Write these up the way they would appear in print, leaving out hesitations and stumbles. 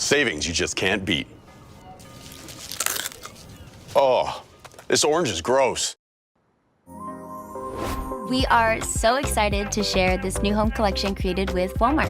Savings you just can't beat. Oh, this orange is gross. We are so excited to share this new home collection created with Walmart.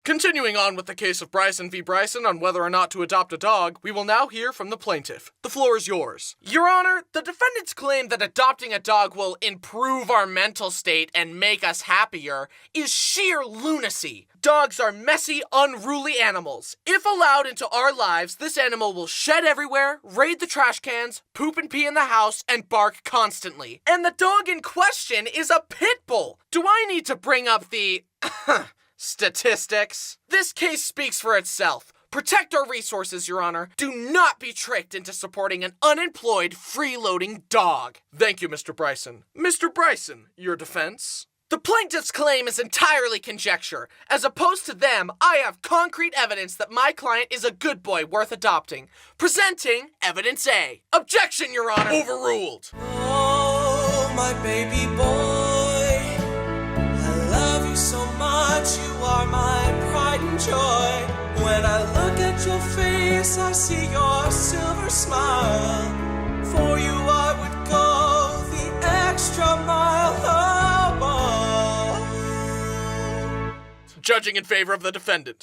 Continuing on with the case of Bryson v. Bryson on whether or not to adopt a dog, we will now hear from the plaintiff. The floor is yours. Your Honor, the defendants claim that adopting a dog will improve our mental state and make us happier is sheer lunacy. Dogs are messy, unruly animals. If allowed into our lives, this animal will shed everywhere, raid the trash cans, poop and pee in the house, and bark constantly. And the dog in question is a pit bull. Do I need to bring up the statistics? This case speaks for itself. Protect our resources, Your Honor. Do not be tricked into supporting an unemployed, freeloading dog. Thank you, Mr. Bryson. Mr. Bryson, your defense? The plaintiff's claim is entirely conjecture. As opposed to them, I have concrete evidence that my client is a good boy worth adopting. Presenting Evidence A. Objection, Your Honor. Overruled. Oh, my baby boy, I love you so much, you are my pride and joy. When I look at your face, I see your silver smile. For you I would go the extra mile. Oh, boy. Judging in favor of the defendant.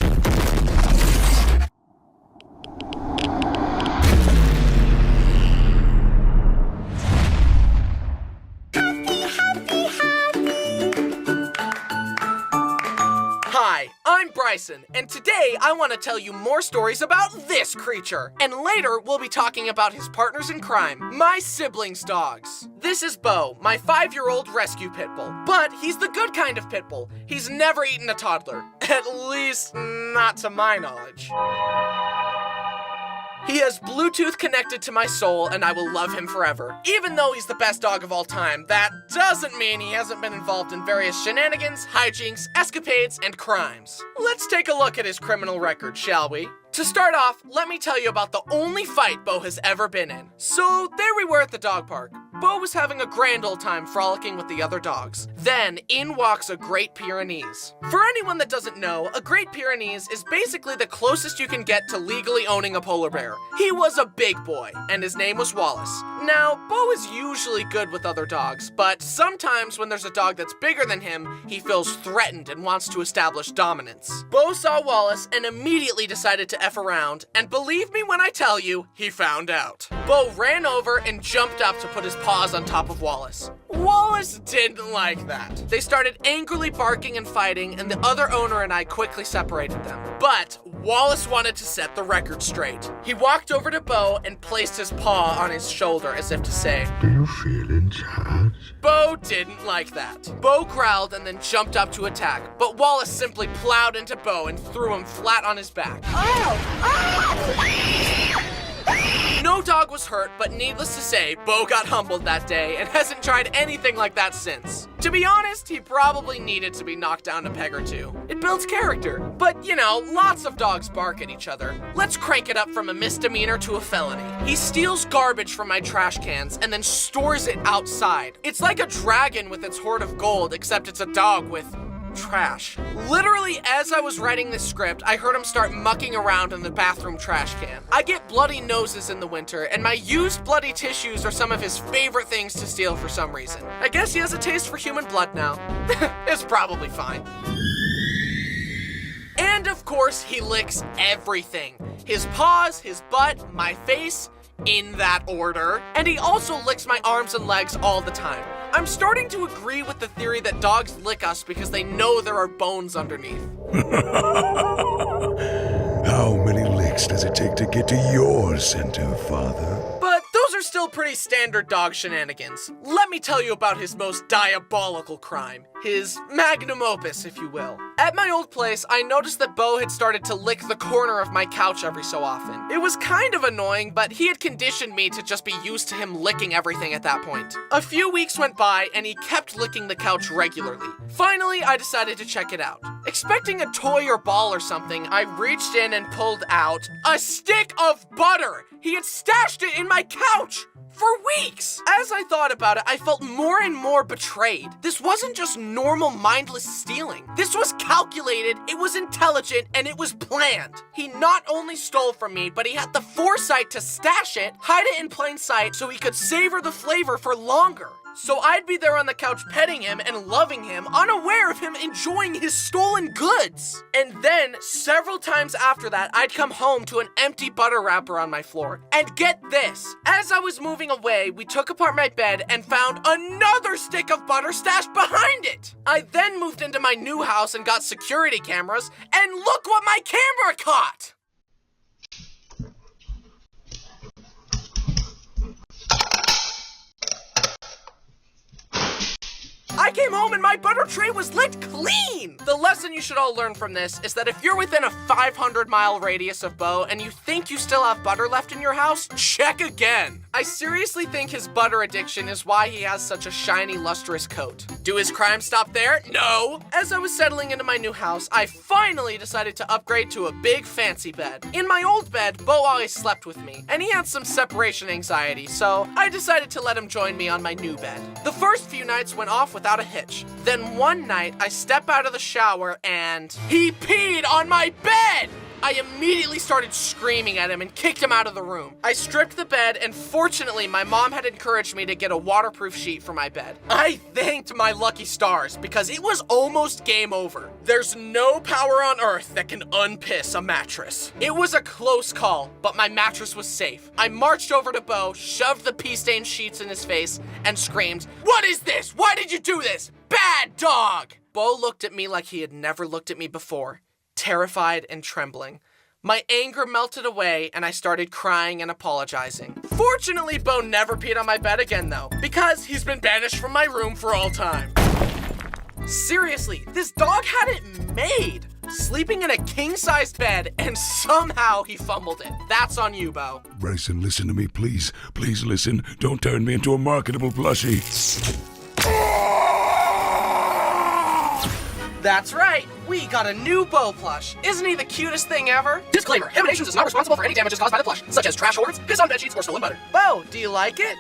Hi, I'm Bryson, and today I want to tell you more stories about this creature. And later, we'll be talking about his partners in crime, my siblings' dogs. This is Beau, my 5-year-old rescue pit bull. But he's the good kind of pit bull. He's never eaten a toddler. At least, not to my knowledge. He has Bluetooth connected to my soul, and I will love him forever. Even though he's the best dog of all time, that doesn't mean he hasn't been involved in various shenanigans, hijinks, escapades, and crimes. Let's take a look at his criminal record, shall we? To start off, let me tell you about the only fight Beau has ever been in. So there we were at the dog park. Beau was having a grand old time frolicking with the other dogs. Then, in walks a Great Pyrenees. For anyone that doesn't know, a Great Pyrenees is basically the closest you can get to legally owning a polar bear. He was a big boy, and his name was Wallace. Now, Beau is usually good with other dogs, but sometimes when there's a dog that's bigger than him, he feels threatened and wants to establish dominance. Beau saw Wallace and immediately decided to F around, and believe me when I tell you, he found out. Beau ran over and jumped up to put his paws on top of Wallace. Wallace didn't like that. They started angrily barking and fighting, and the other owner and I quickly separated them. But Wallace wanted to set the record straight. He walked over to Beau and placed his paw on his shoulder as if to say, "Do you feel in charge?" Beau didn't like that. Beau growled and then jumped up to attack, but Wallace simply plowed into Beau and threw him flat on his back. No dog was hurt, but needless to say, Beau got humbled that day and hasn't tried anything like that since. To be honest, he probably needed to be knocked down a peg or two. It builds character. But, you know, lots of dogs bark at each other. Let's crank it up from a misdemeanor to a felony. He steals garbage from my trash cans and then stores it outside. It's like a dragon with its hoard of gold, except it's a dog with trash. Literally, as I was writing this script, I heard him start mucking around in the bathroom trash can. I get bloody noses in the winter, and my used bloody tissues are some of his favorite things to steal for some reason. I guess he has a taste for human blood now. It's probably fine. And of course, he licks everything. His paws, his butt, my face, in that order. And he also licks my arms and legs all the time. I'm starting to agree with the theory that dogs lick us because they know there are bones underneath. How many licks does it take to get to your center, Father? But those are still pretty standard dog shenanigans. Let me tell you about his most diabolical crime. His magnum opus, if you will. At my old place, I noticed that Beau had started to lick the corner of my couch every so often. It was kind of annoying, but he had conditioned me to just be used to him licking everything at that point. A few weeks went by, and he kept licking the couch regularly. Finally, I decided to check it out. Expecting a toy or ball or something, I reached in and pulled out a stick of butter! He had stashed it in my couch! For weeks! As I thought about it, I felt more and more betrayed. This wasn't just normal mindless stealing. This was calculated, it was intelligent, and it was planned. He not only stole from me, but he had the foresight to stash it, hide it in plain sight so he could savor the flavor for longer. So I'd be there on the couch petting him and loving him, unaware of him enjoying his stolen goods. And then, several times after that, I'd come home to an empty butter wrapper on my floor. And get this, as I was moving away, we took apart my bed and found another stick of butter stashed behind it. I then moved into my new house and got security cameras, and look what my camera caught! I came home and my butter tray was licked clean! The lesson you should all learn from this is that if you're within a 500-mile radius of Beau and you think you still have butter left in your house, check again. I seriously think his butter addiction is why he has such a shiny, lustrous coat. Do his crimes stop there? No! As I was settling into my new house, I finally decided to upgrade to a big, fancy bed. In my old bed, Beau always slept with me, and he had some separation anxiety, so I decided to let him join me on my new bed. The first few nights went off without a hitch. Then one night, I step out of the shower and he peed on my bed! I immediately started screaming at him and kicked him out of the room. I stripped the bed, and fortunately, my mom had encouraged me to get a waterproof sheet for my bed. I thanked my lucky stars because it was almost game over. There's no power on earth that can unpiss a mattress. It was a close call, but my mattress was safe. I marched over to Beau, shoved the pee-stained sheets in his face, and screamed, "What is this? Why did you do this? Bad dog!" Beau looked at me like he had never looked at me before. Terrified and trembling. My anger melted away and I started crying and apologizing. Fortunately, Beau never peed on my bed again though, because he's been banished from my room for all time. Seriously, this dog had it made. Sleeping in a king-sized bed and somehow he fumbled it. That's on you, Beau. Bryson, listen to me, please. Please listen. Don't turn me into a marketable plushie. That's right, we got a new Beau plush. Isn't he the cutest thing ever? Disclaimer, Emanations is not responsible for any damages caused by the plush, such as trash hoards, piss on bedsheets, or stolen butter. Beau, do you like it?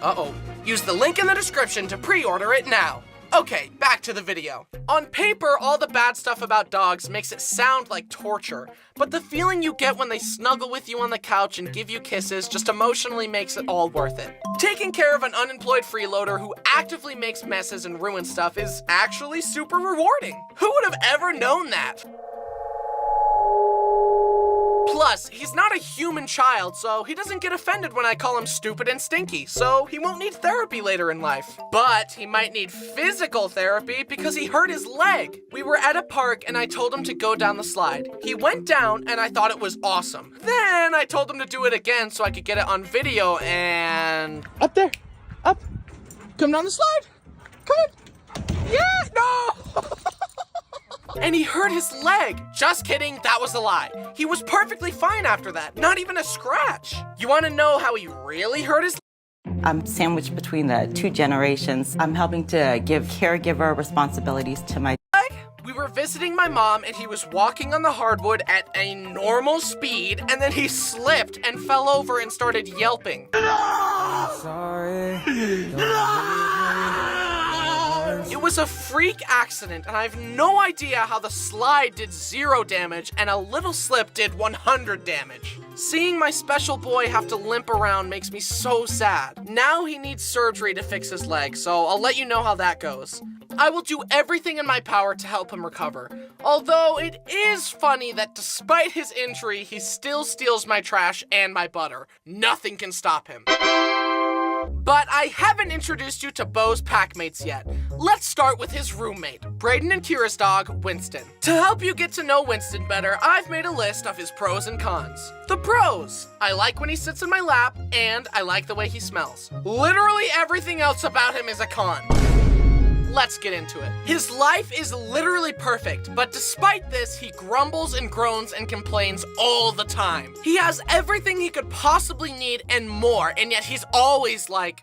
Uh-oh. Use the link in the description to pre-order it now. Okay, back to the video. On paper, all the bad stuff about dogs makes it sound like torture, but the feeling you get when they snuggle with you on the couch and give you kisses just emotionally makes it all worth it. Taking care of an unemployed freeloader who actively makes messes and ruins stuff is actually super rewarding. Who would have ever known that? Plus, he's not a human child, so he doesn't get offended when I call him stupid and stinky, so he won't need therapy later in life. But he might need physical therapy because he hurt his leg. We were at a park and I told him to go down the slide. He went down and I thought it was awesome. Then I told him to do it again so I could get it on video and... Up there! Up! Come down the slide! Come on! Yeah! No! And he hurt his leg. Just kidding, that was a lie. He was perfectly fine after that, not even a scratch. You wanna know how he really hurt his leg? I'm sandwiched between the two generations. I'm helping to give caregiver responsibilities to my We were visiting my mom and he was walking on the hardwood at a normal speed and then he slipped and fell over and started yelping. It was a freak accident and I have no idea how the slide did 0 damage and a little slip did 100 damage. Seeing my special boy have to limp around makes me so sad. Now he needs surgery to fix his leg, so I'll let you know how that goes. I will do everything in my power to help him recover. Although it is funny that despite his injury, he still steals my trash and my butter. Nothing can stop him. But I haven't introduced you to Beau's packmates yet. Let's start with his roommate, Braden and Kira's dog, Winston. To help you get to know Winston better, I've made a list of his pros and cons. The pros: I like when he sits in my lap, and I like the way he smells. Literally everything else about him is a con. Let's get into it. His life is literally perfect, but despite this, he grumbles and groans and complains all the time. He has everything he could possibly need and more, and yet he's always like...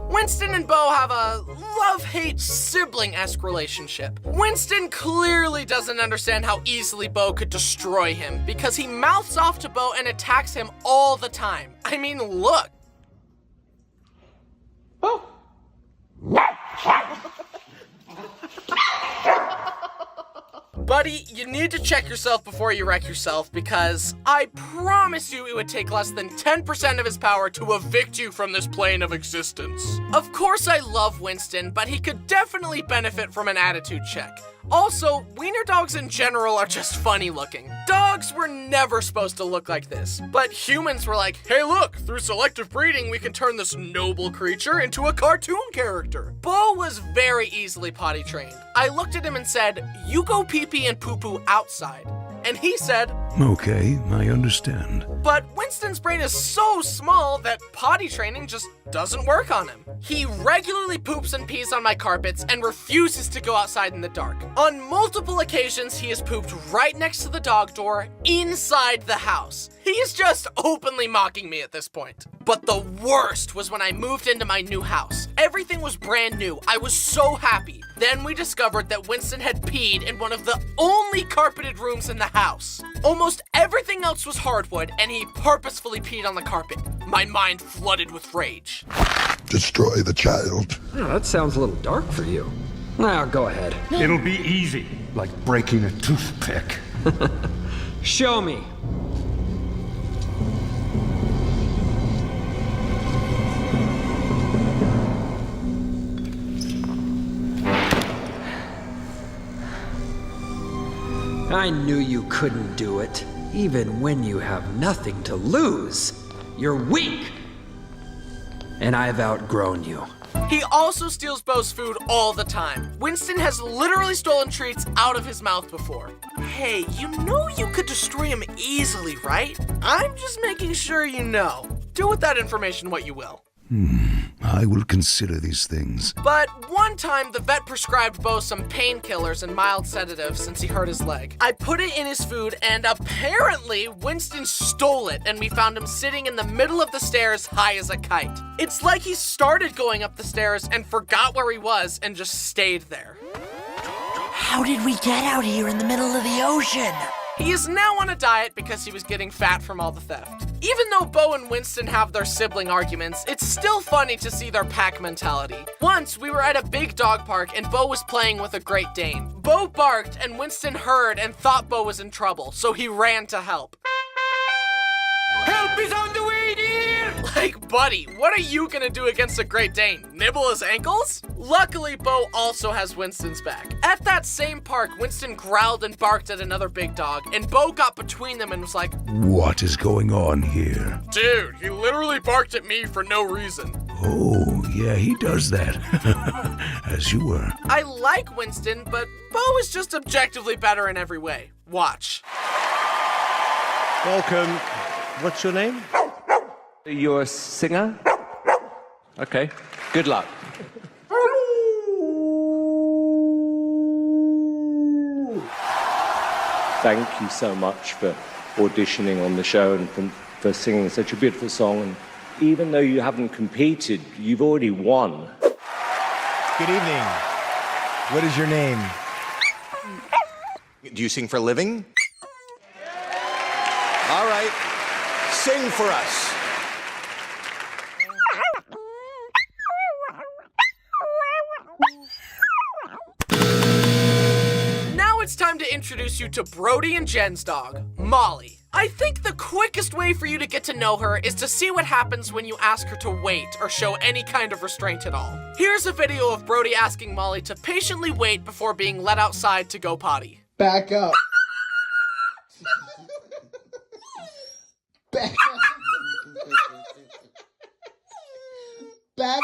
Winston and Beau have a love-hate sibling-esque relationship. Winston clearly doesn't understand how easily Beau could destroy him because he mouths off to Beau and attacks him all the time. I mean, look. Buddy, you need to check yourself before you wreck yourself because I promise you it would take less than 10% of his power to evict you from this plane of existence. Of course I love Winston, but he could definitely benefit from an attitude check. Also, wiener dogs in general are just funny looking. Dogs were never supposed to look like this, but humans were like, hey look, through selective breeding we can turn this noble creature into a cartoon character. Beau was very easily potty trained. I looked at him and said, you go pee-pee and poo-poo outside. And he said, Okay, I understand. but Winston's brain is so small that potty training just doesn't work on him. He regularly poops and pees on my carpets and refuses to go outside in the dark. On multiple occasions, he has pooped right next to the dog door inside the house. He's just openly mocking me at this point. But the worst was when I moved into my new house. Everything was brand new. I was so happy. Then we discovered that Winston had peed in one of the only carpeted rooms in the house. Almost everything else was hardwood, and he purposefully peed on the carpet. My mind flooded with rage. Destroy the child. Oh, that sounds a little dark for you. Now, go ahead. It'll be easy, like breaking a toothpick. Show me. I knew you couldn't do it, even when you have nothing to lose. You're weak. And I've outgrown you. He also steals Beau's food all the time. Winston has literally stolen treats out of his mouth before. Hey, you know you could destroy him easily, right? I'm just making sure you know. Do with that information what you will. I will consider these things. But one time, the vet prescribed Beau some painkillers and mild sedatives since he hurt his leg. I put it in his food, and apparently, Winston stole it, and we found him sitting in the middle of the stairs, high as a kite. It's like he started going up the stairs and forgot where he was and just stayed there. How did we get out here in the middle of the ocean? He is now on a diet because he was getting fat from all the theft. Even though Beau and Winston have their sibling arguments, it's still funny to see their pack mentality. Once, we were at a big dog park and Beau was playing with a Great Dane. Beau barked and Winston heard and thought Beau was in trouble, so he ran to help. Help is on the way, dear! Like, buddy, what are you gonna do against a Great Dane? Nibble his ankles? Luckily, Beau also has Winston's back. At that same park, Winston growled and barked at another big dog, and Beau got between them and was like, What is going on here? dude, he literally barked at me for no reason. Oh, yeah, he does that. As you were. I like Winston, but Beau is just objectively better in every way. Watch. Welcome. What's your name? You're a singer? Okay, good luck. Thank you so much for auditioning on the show and for singing such a beautiful song. And even though you haven't competed, you've already won. Good evening. What is your name? Do you sing for a living? All right. Sing for us. Now it's time to introduce you to Brody and Jen's dog, Molly. I think the quickest way for you to get to know her is to see what happens when you ask her to wait or show any kind of restraint at all. Here's a video of Brody asking Molly to patiently wait before being let outside to go potty. Back up. Back up. Back up.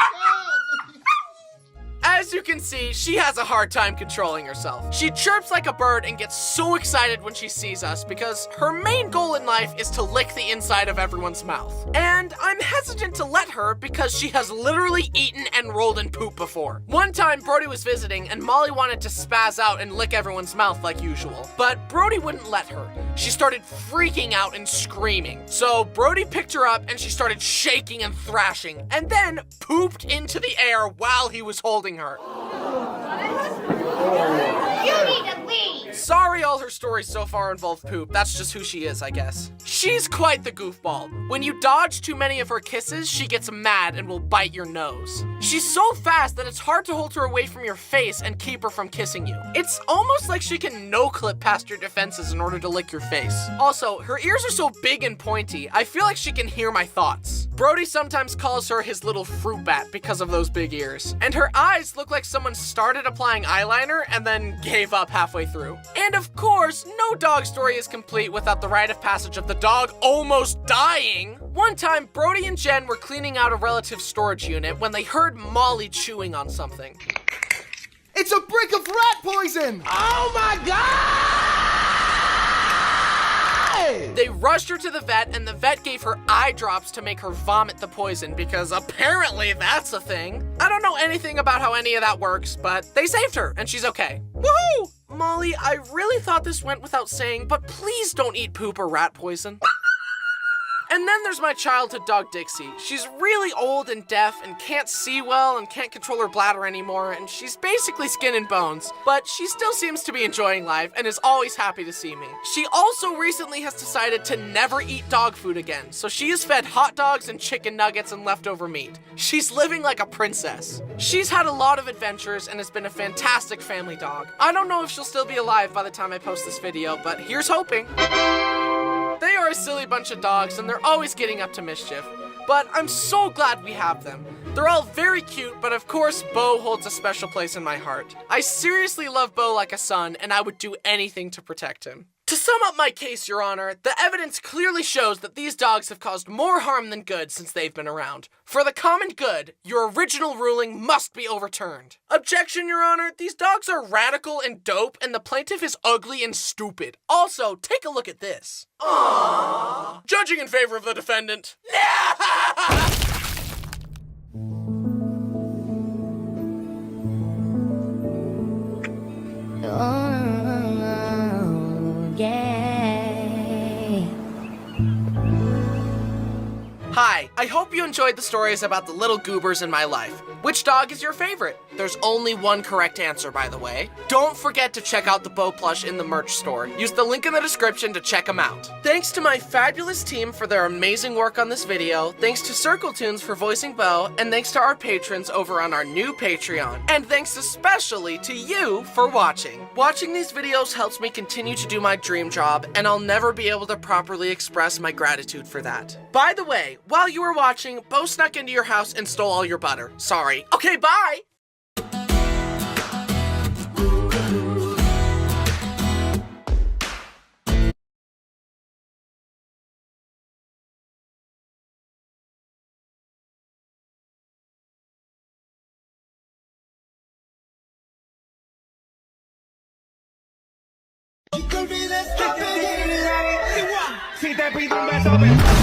As you can see, she has a hard time controlling herself. She chirps like a bird and gets so excited when she sees us because her main goal in life is to lick the inside of everyone's mouth. And I'm hesitant to let her because she has literally eaten and rolled in poop before. One time, Brody was visiting and Molly wanted to spaz out and lick everyone's mouth like usual, but Brody wouldn't let her. She started freaking out and screaming. So Brody picked her up and she started shaking and thrashing, and then pooped into the air while he was holding her. You need to leave! Sorry all her stories so far involve poop. That's just who she is, I guess. She's quite the goofball. When you dodge too many of her kisses, she gets mad and will bite your nose. She's so fast that it's hard to hold her away from your face and keep her from kissing you. It's almost like she can no-clip past your defenses in order to lick your face. Also, her ears are so big and pointy, I feel like she can hear my thoughts. Brody sometimes calls her his little fruit bat because of those big ears. And her eyes look like someone started applying eyeliner and then gave up halfway through. And of course, no dog story is complete without the rite of passage of the dog almost dying. One time, Brody and Jen were cleaning out a relative's storage unit when they heard Molly chewing on something. It's a brick of rat poison! Oh my God! They rushed her to the vet, and the vet gave her eye drops to make her vomit the poison because apparently that's a thing. I don't know anything about how any of that works, but they saved her, and she's okay. Woohoo! Molly, I really thought this went without saying, but please don't eat poop or rat poison. And then there's my childhood dog, Dixie. She's really old and deaf and can't see well and can't control her bladder anymore, and she's basically skin and bones, but she still seems to be enjoying life and is always happy to see me. She also recently has decided to never eat dog food again, so she is fed hot dogs and chicken nuggets and leftover meat. She's living like a princess. She's had a lot of adventures and has been a fantastic family dog. I don't know if she'll still be alive by the time I post this video, but here's hoping. They are a silly bunch of dogs and they're always getting up to mischief, but I'm so glad we have them. They're all very cute, but of course Beau holds a special place in my heart. I seriously love Beau like a son, and I would do anything to protect him. To sum up my case, Your Honor, the evidence clearly shows that these dogs have caused more harm than good since they've been around. For the common good, your original ruling must be overturned. Objection, Your Honor, these dogs are radical and dope, and the plaintiff is ugly and stupid. Also, take a look at this. Aww. Judging in favor of the defendant. Hi, I hope you enjoyed the stories about the little goobers in my life. Which dog is your favorite? There's only one correct answer, by the way. Don't forget to check out the Beau plush in the merch store. Use the link in the description to check them out. Thanks to my fabulous team for their amazing work on this video, thanks to Circle Tunes for voicing Beau, and thanks to our patrons over on our new Patreon. And thanks especially to you for watching. Watching these videos helps me continue to do my dream job, and I'll never be able to properly express my gratitude for that. By the way, while you were watching, Beau snuck into your house and stole all your butter. Sorry. Okay, bye! Si te pido un beso,